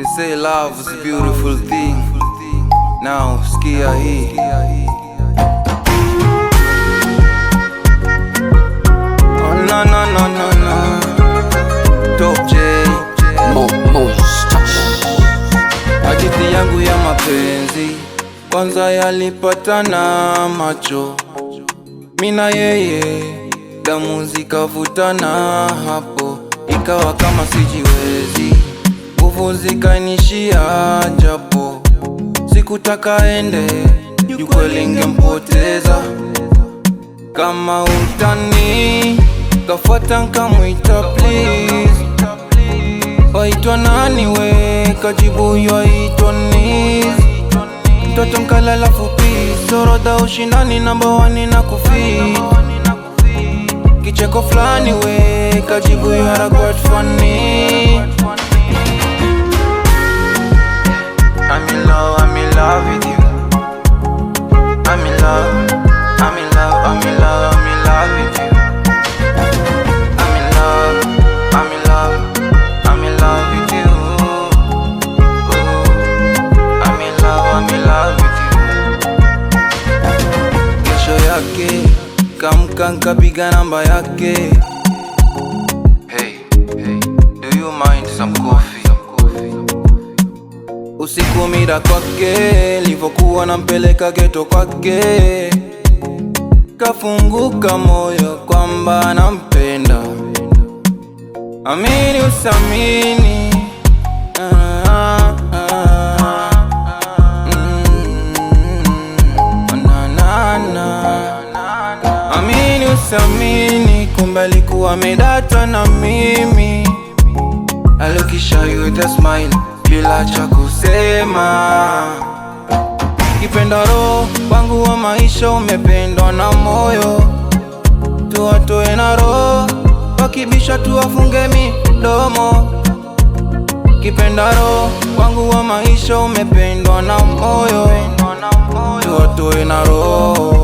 They say love is a beautiful thing. Now sikia hii. Oh no no no no no. Top J hadithi yangu ya mapenzi kwanza yalipatana macho, mina yeye damu zikavutana, hapo ikawa kama sijiwezi, nguvu zikanishia, japo sikutaka ende, ukweli ngempoteza. Kama utani kafuata nkamwita please, waitwa nani we, kajibu yaitwa Niz. Mtoto mkalala fupi, soroda ushindani number 1 na kufi, kicheko flani we, kajibu you are quite funny. I'm in love with you. I'm in love, I'm in love, I'm in love, I'm in love with you. I'm in love, I'm in love, I'm in love with you. Ooh, I'm in love with you. Kesho yake kamka nkapiga namba yake. Hey, hey, do you mind some coffee? Usiku mida kwake, livokuwa nampeleka geto kwake, kafunguka moyo kwamba nampenda. Amini usamini, amini usamini, kumbe alikuwa amedata na mimi. Alokisha you with a smile bila cha kusema. Kipenda roho wangu wa maisha, umependwa na moyo, tuwatoe na roho, wakibisha tuwafunge midomo. Kipenda roho wangu wa maisha, umependwa na moyo, tuwatoe na roho.